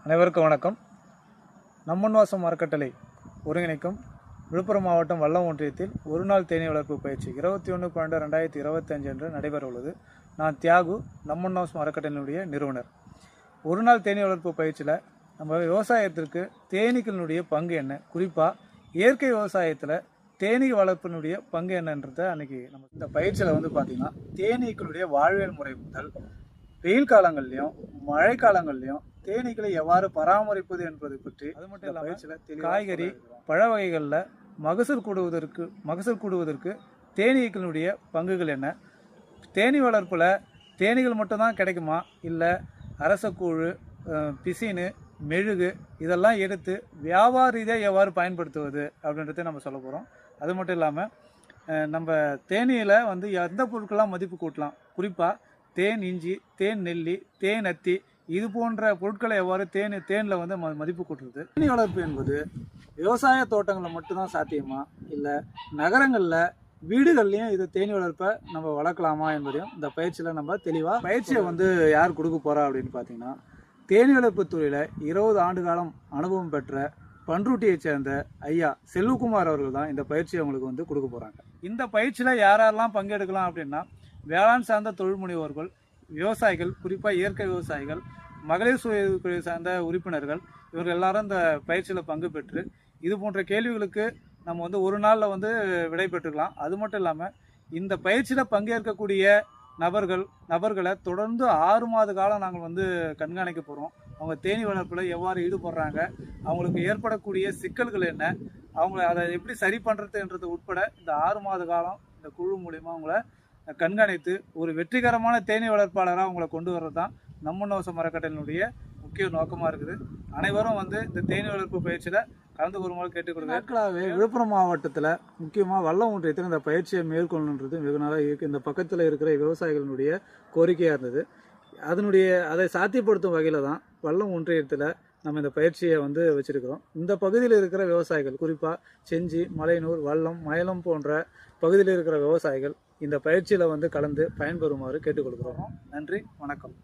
அனைவருக்கும் வணக்கம். நம்மன் வாசம் அறக்கட்டளை ஒருங்கிணைக்கும் விழுப்புரம் மாவட்டம் வல்லம் ஒன்றியத்தில் ஒரு நாள் தேனீ வளர்ப்பு பயிற்சி 21/12/2025 அன்று நடைபெற உள்ளது. நான் தியாகு, நம்மன் வாசம் அறக்கட்டளையினுடைய நிறுவனர். ஒரு நாள் தேனீ வளர்ப்பு பயிற்சியில் நம்ம விவசாயத்திற்கு தேனீக்களினுடைய பங்கு என்ன, குறிப்பாக இயற்கை விவசாயத்தில் தேனீ வளர்ப்பினுடைய பங்கு என்னன்றதை அன்றைக்கி நம்ம இந்த பயிற்சியில் பார்த்திங்கன்னா, தேனீக்களுடைய வாழ்வியல் முறை முதல் வெயில் காலங்கள்லையும் மழை காலங்கள்லையும் தேனீக்களை எவ்வாறு பராமரிப்பது என்பது பற்றி, அது மட்டும் இல்லாமல் காய்கறி பழ வகைகளில் மகசூல் கூடுவதற்கு தேனீக்களுடைய பங்குகள் என்ன, தேனீ வளர்ப்பில் தேனீகள் மட்டும்தான் கிடைக்குமா, இல்லை அரசக்கூழு, பிசினு, மெழுகு இதெல்லாம் எடுத்து வியாபார ரீதியாக எவ்வாறு பயன்படுத்துவது அப்படின்றத நம்ம சொல்ல போகிறோம். அது மட்டும் இல்லாமல் நம்ம தேனீயில் எந்த பொருட்கள்லாம் மதிப்பு கூட்டலாம், குறிப்பாக தேன் இஞ்சி, தேன் நெல்லி, தேன் அத்தி இது போன்ற பொருட்களை எவ்வாறு தேனில் மதிப்பு கூட்டுறது. தேனீ வளர்ப்பு என்பது விவசாய தோட்டங்களில் மட்டும்தான் சாத்தியமா, இல்லை நகரங்களில் வீடுகள்லையும் இது தேனீ வளர்ப்பை நம்ம வளர்க்கலாமா என்பதையும் இந்த பயிற்சியில் நம்ம தெளிவாக பயிற்சியை யார் கொடுக்க போகிறா அப்படின்னு பார்த்தீங்கன்னா, தேனீ வளர்ப்பு துறையில் 20 ஆண்டு காலம் அனுபவம் பெற்ற பன்ருட்டியை சேர்ந்த ஐயா செல்வகுமார் அவர்கள் தான் இந்த பயிற்சியை அவங்களுக்கு கொடுக்க போகிறாங்க. இந்த பயிற்சியில் யாரெல்லாம் பங்கெடுக்கலாம் அப்படின்னா, வேளாண் சார்ந்த தொழில் முனைவோர்கள், விவசாயிகள், குறிப்பாக இயற்கை விவசாயிகள், மகளிர் சுய சார்ந்த உறுப்பினர்கள், இவர்கள் எல்லாரும் இந்த பயிற்சியில் பங்கு பெற்று இது போன்ற கேள்விகளுக்கு நம்ம ஒரு நாளில் விடை பெற்றுக்கலாம். அது மட்டும் இல்லாமல் இந்த பயிற்சியில் பங்கேற்கக்கூடிய நபர்களை தொடர்ந்து 6 மாத காலம் நாங்கள் கண்காணிக்க போகிறோம். அவங்க தேனீ வளர்ப்பில் எவ்வாறு ஈடுபடுறாங்க, அவங்களுக்கு ஏற்படக்கூடிய சிக்கல்கள் என்ன, அதை எப்படி சரி பண்ணுறதுன்றது உட்பட இந்த 6 மாத காலம் இந்த குழு மூலிமா அவங்கள கண்காணித்து ஒரு வெற்றிகரமான தேனீ வளர்ப்பாளராக அவங்களை கொண்டு வர்றது தான் நம்மன் வாசம் அறக்கட்டளையினுடைய முக்கிய நோக்கமாக இருக்குது. அனைவரும் இந்த தேனீ வளர்ப்பு பயிற்சியில் கலந்து கொள்ளுமாறு கேட்டுக்கொள்கிறேன். நாட்களாகவே விழுப்புரம் மாவட்டத்தில் முக்கியமாக வல்லம் ஒன்றியத்தில் இந்த பயிற்சியை மேற்கொள்ளணுன்றது வெகு நாளாக இந்த பக்கத்தில் இருக்கிற விவசாயிகளினுடைய கோரிக்கையாக இருந்தது. அதை சாத்தியப்படுத்தும் வகையில் தான் வல்லம் ஒன்றியத்தில் நம்ம இந்த பயிற்சியை வச்சுருக்கிறோம். இந்த பகுதியில் இருக்கிற விவசாயிகள், குறிப்பாக செஞ்சி, மலையனூர், வல்லம், மயிலம் போன்ற பகுதியில் இருக்கிற விவசாயிகள் இந்த பயிற்சியில் கலந்து பயன்பெறுமாறு கேட்டுக்கொள்கிறோம். நன்றி, வணக்கம்.